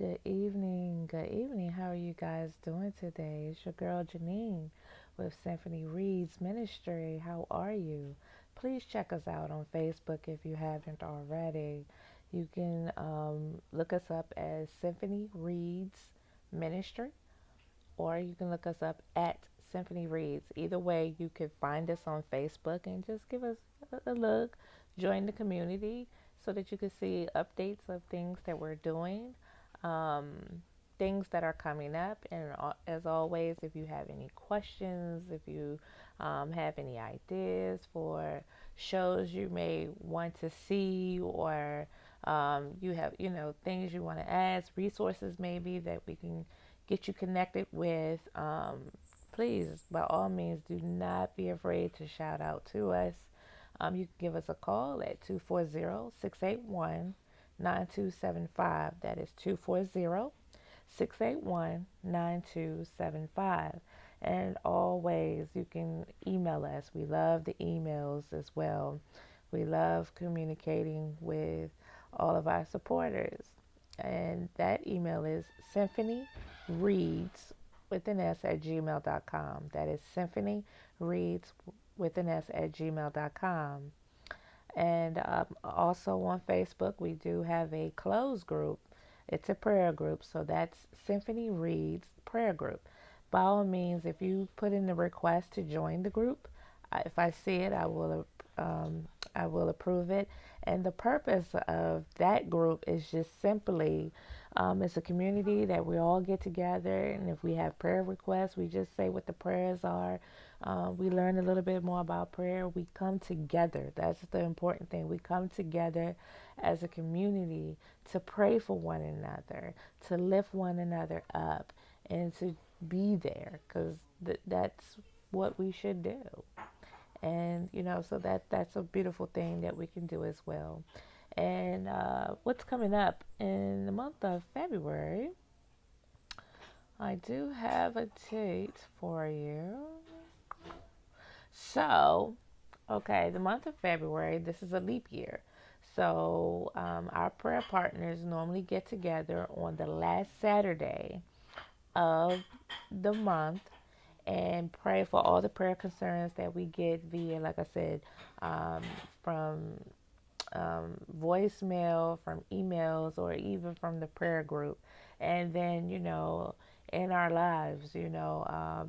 Good evening. Good evening. How are you guys doing today? It's your girl Janine with Symphony Reads Ministry. How are you? Please check us out on Facebook if you haven't already. You can look us up as Symphony Reads Ministry, or you can look us up at Symphony Reads. Either way, you can find us on Facebook and just give us a look, join the community so that you can see updates of things that we're doing, um, things that are coming up. And as always, if you have any questions, if you have any ideas for shows you may want to see, or you have, things you want to ask, resources maybe that we can get you connected with, please, by all means, do not be afraid to shout out to us. You can give us a call at 240-681-9275. That is 240-681-9275. And always, you can email us. We love the emails as well. We love communicating with all of our supporters. And that email is symphonyreads with an S at gmail.com. That is symphonyreads with an S at gmail.com. And also on Facebook, we do have a closed group. It's a prayer group, so that's Symphony Reads Prayer Group. By all means, if you put in the request to join the group, if I see it, I will approve it. And the purpose of that group is just simply, it's a community that we all get together, and if we have prayer requests, we just say what the prayers are. We learn a little bit more about prayer. We come together. That's the important thing. We come together as a community to pray for one another, to lift one another up, and to be there, because that's what we should do. And so that's a beautiful thing that we can do as well. And what's coming up in the month of February, I do have a date for you. So, okay, the month of February, this is a leap year. So, our prayer partners normally get together on the last Saturday of the month and pray for all the prayer concerns that we get via, like I said, um, from voicemail, from emails, or even from the prayer group. And then, in our lives,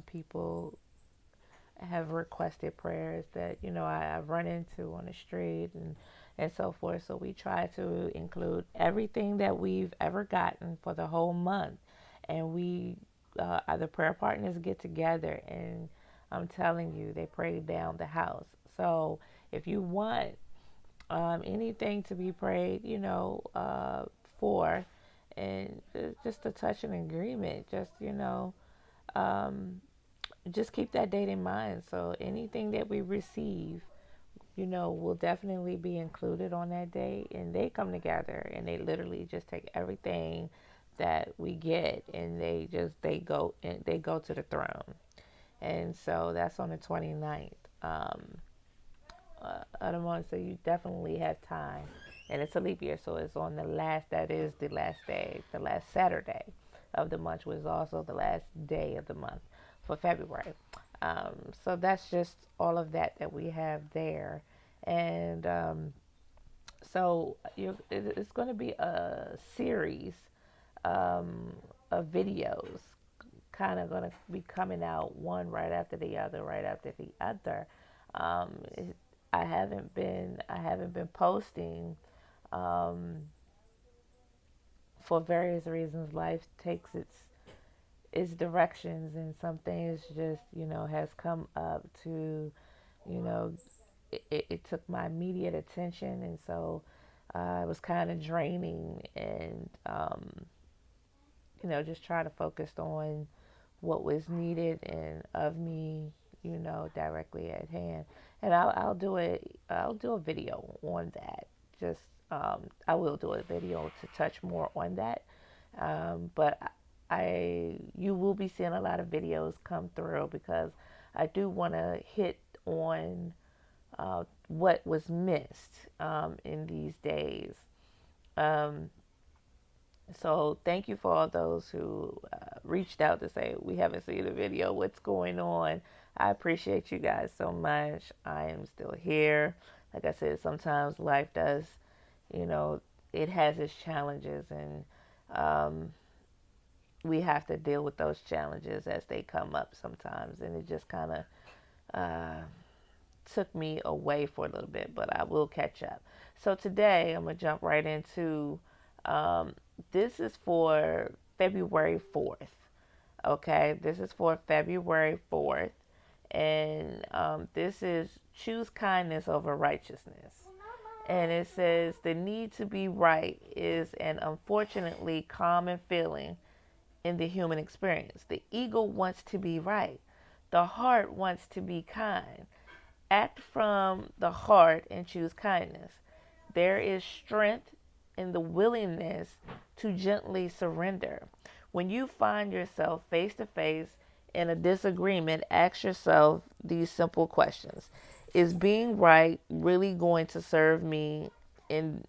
people have requested prayers that, I've run into on the street and so forth. So we try to include everything that we've ever gotten for the whole month. And the prayer partners get together, and I'm telling you, they pray down the house. So if you want anything to be prayed, for, and just a touch and agreement, um, just keep that date in mind. So anything that we receive, will definitely be included on that day. And they come together and they literally just take everything that we get, and they go to the throne. And so that's on the 29th. Of the month, so you definitely have time. And it's a leap year, so it's on that is the last day, the last Saturday of the month, was also the last day of the month for February. So that's just all of that we have there. And so it's going to be a series of videos, kind of going to be coming out one right after the other, right after the other. Um, it, I haven't been posting um, for various reasons. Life takes its directions, and some things just has come up to you know it took my immediate attention, and so it was kind of draining, and just try to focus on what was needed and of me, directly at hand. And I'll do a video on that. Just I will do a video to touch more on that. But you will be seeing a lot of videos come through, because I do want to hit on what was missed in these days. Um, So thank you for all those who reached out to say we haven't seen the video. What's going on? I appreciate you guys so much. I am still here. Like I said, sometimes life does, you know, it has its challenges, and um, we have to deal with those challenges as they come up sometimes. And it just kind of uh, took me away for a little bit, but I will catch up. So today I'm gonna jump right into um, this is for February 4th. Okay, this is for February 4th, and this is choose kindness over righteousness. And it says the need to be right is an unfortunately common feeling in the human experience. The ego wants to be right. The heart wants to be kind. Act from the heart and choose kindness. There is strength in the willingness to gently surrender. When you find yourself face to face in a disagreement, ask yourself these simple questions. Is being right really going to serve me in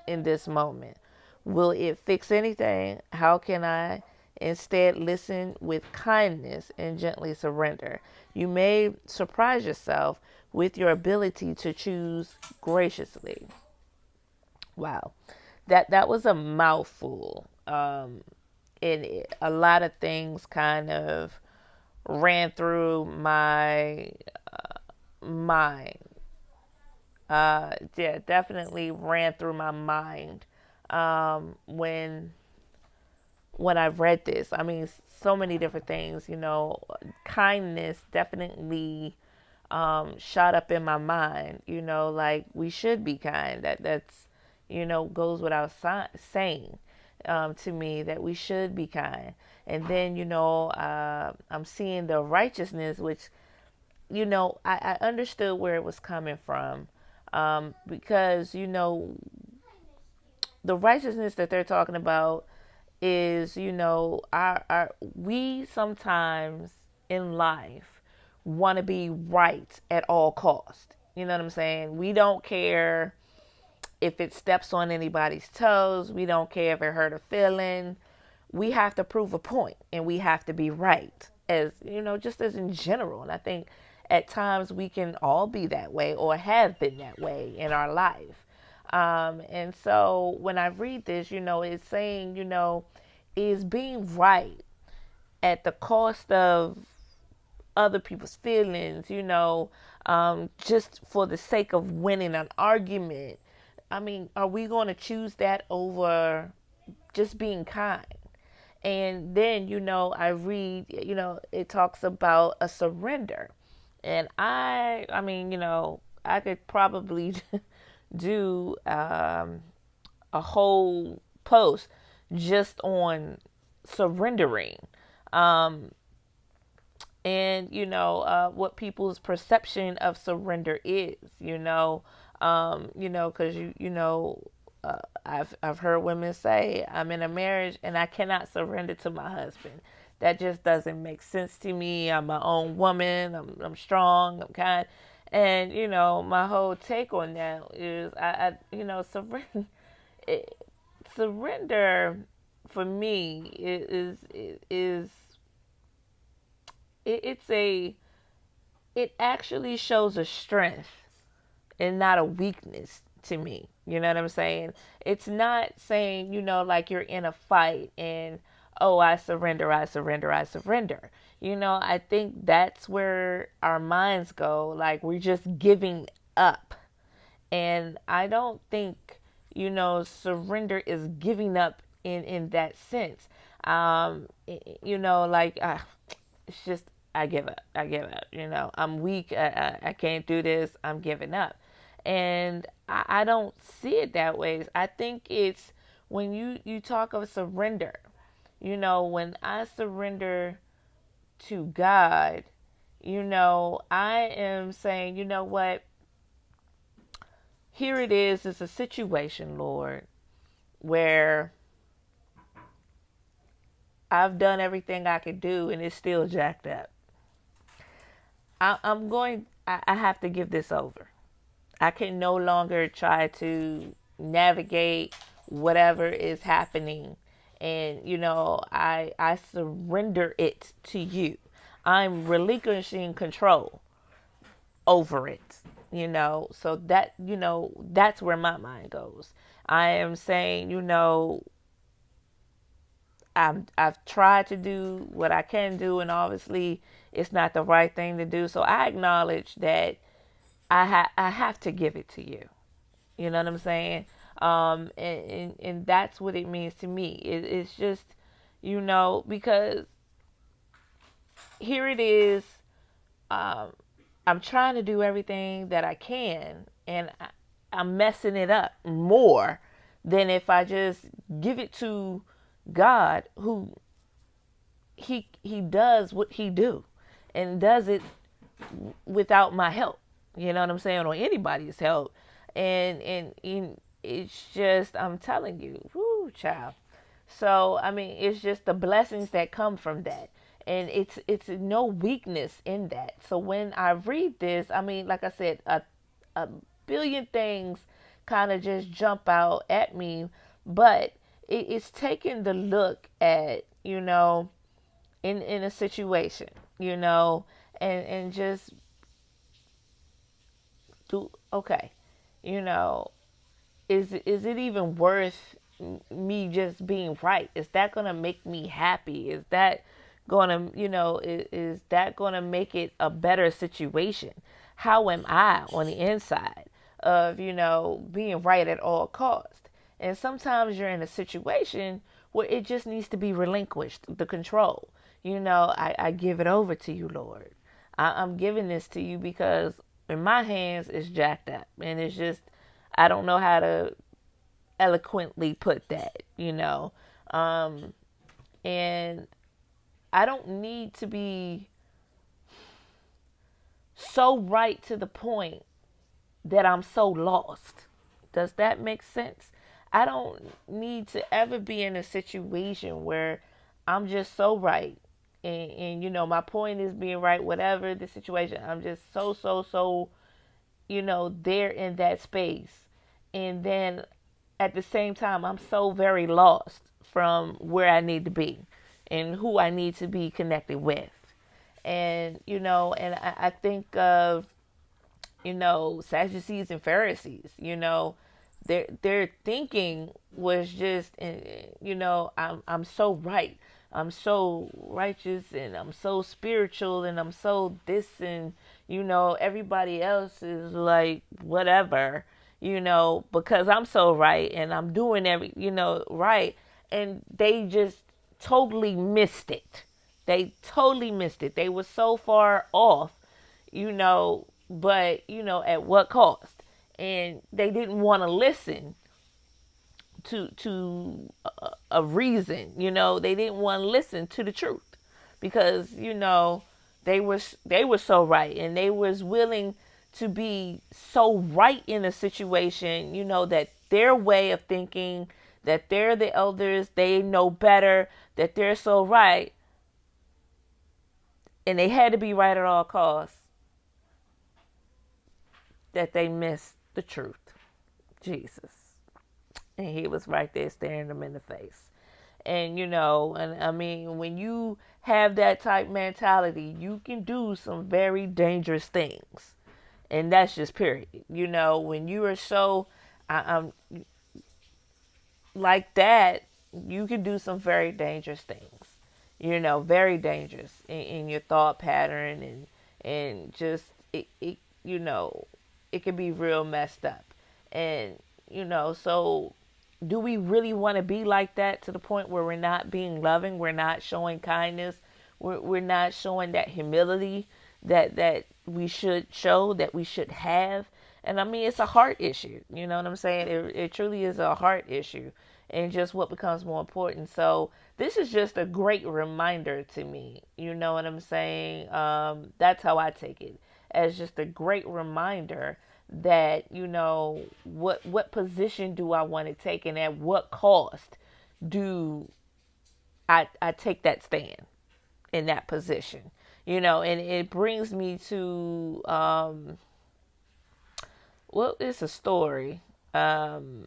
this moment? Will it fix anything? How can I instead listen with kindness and gently surrender? You may surprise yourself with your ability to choose graciously. Wow, that was a mouthful. A lot of things kind of ran through my mind. Yeah, definitely ran through my mind when I read this. I mean, so many different things. Kindness definitely shot up in my mind. Like we should be kind. That's goes without saying to me that we should be kind. And then I'm seeing the righteousness, which I understood where it was coming from, because the righteousness that they're talking about is our we sometimes in life want to be right at all cost. You know what I'm saying? We don't care if it steps on anybody's toes. We don't care if it hurt a feeling. We have to prove a point and we have to be right, as just as in general. And I think at times we can all be that way or have been that way in our life. And so when I read this, it's saying, is being right at the cost of other people's feelings, just for the sake of winning an argument. I mean, are we going to choose that over just being kind? And then, I read, it talks about a surrender. And I mean, I could probably do a whole post just on surrendering. Um, and what people's perception of surrender is, because I've heard women say, I'm in a marriage and I cannot surrender to my husband. That just doesn't make sense to me. I'm my own woman. I'm strong. I'm kind. And my whole take on that is surrender. Surrender for me is it's a it actually shows a strength and not a weakness to me. You know what I'm saying? It's not saying, like you're in a fight and, oh, I surrender, I surrender, I surrender. I think that's where our minds go. Like we're just giving up. And I don't think, surrender is giving up in that sense. Like, it's just, I give up. I give up. I'm weak. I can't do this. I'm giving up. And I don't see it that way. I think it's when you talk of surrender, when I surrender to God, I am saying, you know what? Here it is. It's a situation, Lord, where I've done everything I could do and it's still jacked up. I have to give this over. I can no longer try to navigate whatever is happening. And, I surrender it to you. I'm relinquishing control over it, so that, that's where my mind goes. I am saying, I've tried to do what I can do, and obviously it's not the right thing to do. So I acknowledge that I have to give it to you. You know what I'm saying? And that's what it means to me. It's just, because here it is. Um, I'm trying to do everything that I can, and I'm messing it up more than if I just give it to God, who he does what he do, and does it without my help. You know what I'm saying, or anybody's help. And it's just, I'm telling you, whoo, child. So I mean, it's just the blessings that come from that, and it's no weakness in that. So when I read this, I mean, like I said, a billion things kind of just jump out at me, but it's taking the look at, in a situation, and just do okay, you know, is it even worth me just being right? Is that gonna make me happy? Is that gonna, is that gonna make it a better situation? How am I on the inside of, being right at all costs? And sometimes you're in a situation where it just needs to be relinquished, the control. I give it over to you, Lord. I'm giving this to you because in my hands it's jacked up, and it's just, I don't know how to eloquently put that, Um, and I don't need to be so right to the point that I'm so lost. Does that make sense? I don't need to ever be in a situation where I'm just so right. And my point is being right, whatever the situation. I'm just so, there in that space. And then at the same time, I'm so very lost from where I need to be and who I need to be connected with. And, and I think of, Sadducees and Pharisees, their thinking was just, I'm so right. I'm so righteous, and I'm so spiritual, and I'm so this, and, everybody else is like whatever, because I'm so right and I'm doing right. And they just totally missed it. They totally missed it. They were so far off, but, at what cost? And they didn't want to listen to a reason. They didn't want to listen to the truth because, they were so right, and they was willing to be so right in a situation, that their way of thinking, that they're the elders, they know better, that they're so right, and they had to be right at all costs, that they missed the truth, Jesus. And he was right there staring them in the face. And, and I mean, when you have that type mentality, you can do some very dangerous things. And that's just period. When you are so I'm like that, you can do some very dangerous things. Very dangerous in your thought pattern, and just it it can be real messed up. And so do we really want to be like that to the point where we're not being loving, we're not showing kindness, we're not showing that humility that we should show, that we should have? And I mean, it's a heart issue. You know what I'm saying? It truly is a heart issue, and just what becomes more important. So this is just a great reminder to me. You know what I'm saying? That's how I take it, as just a great reminder that, what position do I want to take, and at what cost do I take that stand in that position. And it brings me to well, it's a story. Um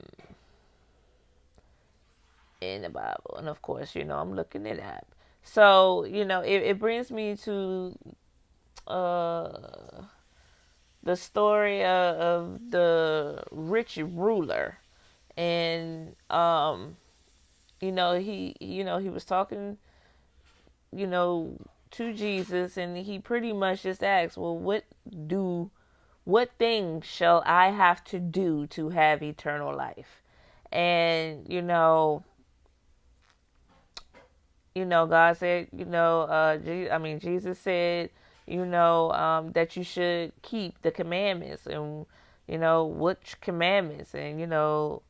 in the Bible. And of course, I'm looking it up. So, it brings me to uh, the story of the rich ruler. And, he was talking, you know, to Jesus, and he pretty much just asked, well, what things shall I have to do to have eternal life? And, God said, Jesus said, that you should keep the commandments. And, which commandments? And,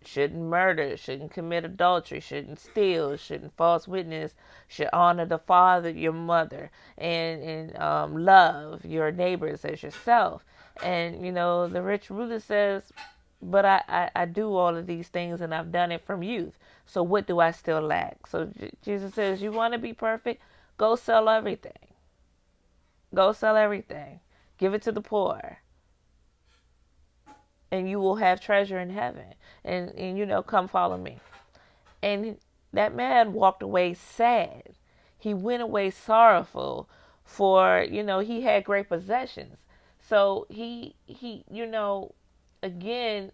shouldn't murder, shouldn't commit adultery, shouldn't steal, shouldn't false witness, should honor the father, your mother, and love your neighbors as yourself. And, the rich ruler says, but I do all of these things and I've done it from youth. So what do I still lack? So Jesus says, you want to be perfect? Go sell everything. Go sell everything. Give it to the poor. And you will have treasure in heaven. And come follow me. And that man walked away sad. He went away sorrowful, for he had great possessions. So again,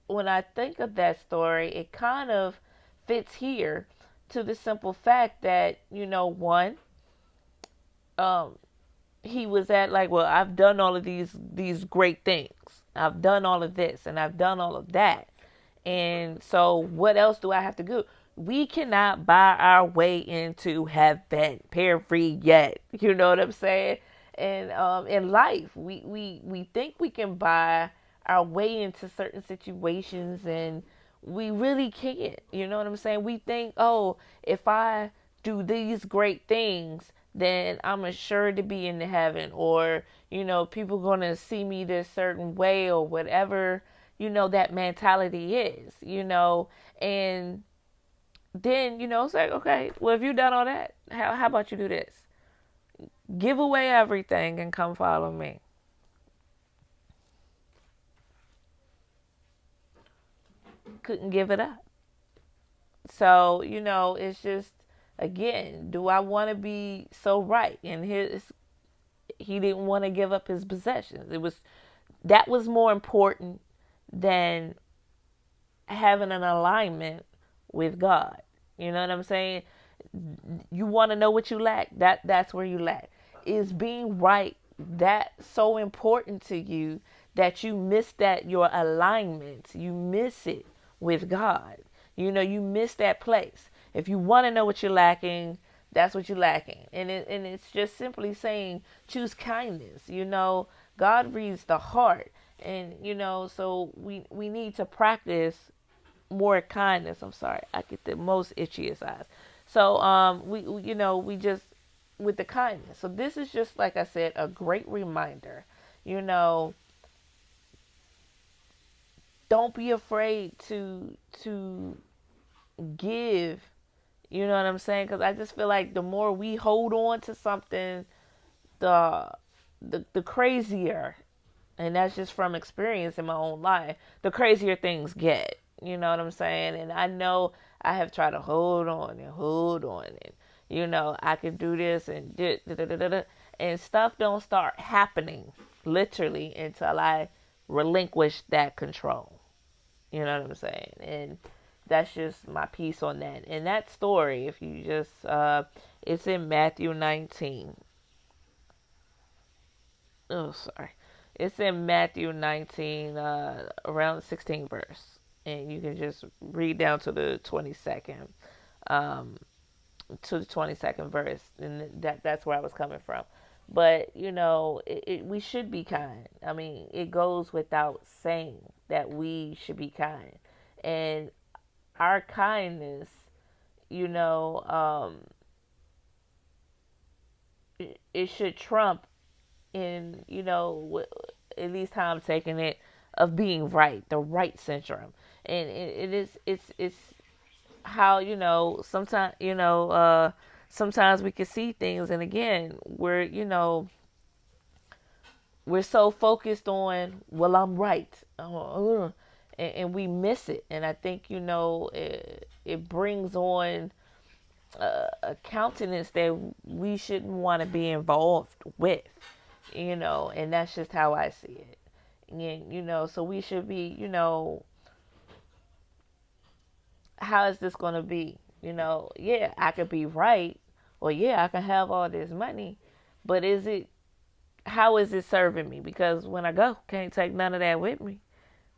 when I think of that story, it kind of fits here to the simple fact that one, um, he was at like, well, I've done all of these great things. I've done all of this and I've done all of that. And so what else do I have to do? We cannot buy our way into heaven, period, yet. You know what I'm saying? And in life, we think we can buy our way into certain situations, and we really can't. You know what I'm saying? We think, oh, if I do these great things, then I'm assured to be in the heaven, or people gonna see me this certain way, or whatever that mentality is. And then it's like, okay, well, if you've done all that, how about you do this? Give away everything and come follow me. Couldn't give it up. So it's just, again, do I want to be so right? And he didn't want to give up his possessions. That was more important than having an alignment with God. You know what I'm saying? You want to know what you lack. That's where you lack. Is being right that so important to you that you miss that your alignment, you miss it with God. You miss that place. If you want to know what you're lacking, that's what you're lacking. And it's just simply saying choose kindness. God reads the heart. And so we need to practice more kindness. I'm sorry, I get the most itchiest eyes. So we just, with the kindness. So this is just, like I said, a great reminder. You know, don't be afraid to give. You know what I'm saying? Because I just feel like the more we hold on to something, the the crazier, and that's just from experience in my own life, the crazier things get. You know what I'm saying? And I know I have tried to hold on and I can do this and and stuff don't start happening literally until I relinquish that control. You know what I'm saying? And that's just my piece on that. And that story, if you just it's in Matthew 19. Oh, sorry. It's in Matthew 19, around the 16th verse. And you can just read down to the 22nd, um, verse. And that's where I was coming from. But, we should be kind. I mean, it goes without saying that we should be kind. And our kindness, you know, um, it should trump in, at least how I'm taking it, of being right, the right syndrome. And it's how, sometimes we can see things, and again, we're so focused on, well, I'm right. and we miss it. And I think, it brings on a countenance that we shouldn't want to be involved with, and that's just how I see it. And, so we should be, how is this going to be? Yeah, I could be right, or yeah, I can have all this money, but how is it serving me? Because when I go, can't take none of that with me.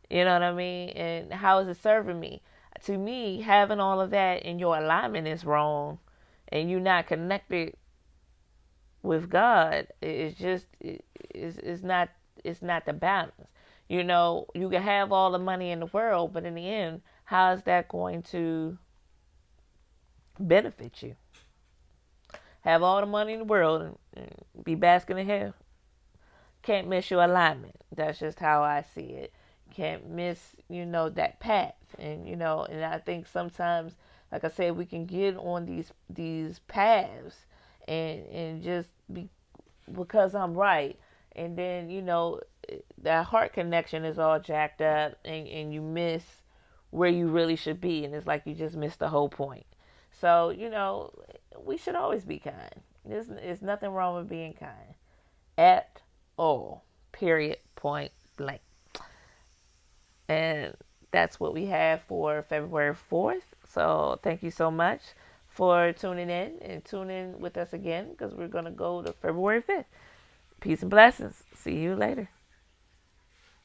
You know what I mean? And how is it serving me? To me, having all of that in your alignment is wrong, and you're not connected with God. It's just it's not the balance. You can have all the money in the world, but in the end, how is that going to benefit you? Have all the money in the world and be basking in hell. Can't miss your alignment. That's just how I see it. Can't miss, that path. And I think sometimes, like I said, we can get on these paths and just be because I'm right. And then, that heart connection is all jacked up and you miss where you really should be. And it's like you just missed the whole point. So, we should always be kind. There's nothing wrong with being kind at all. Period. Point blank. And that's what we have for February 4th. So thank you so much for tuning in and tune in with us again because we're going to go to February 5th. Peace and blessings. See you later.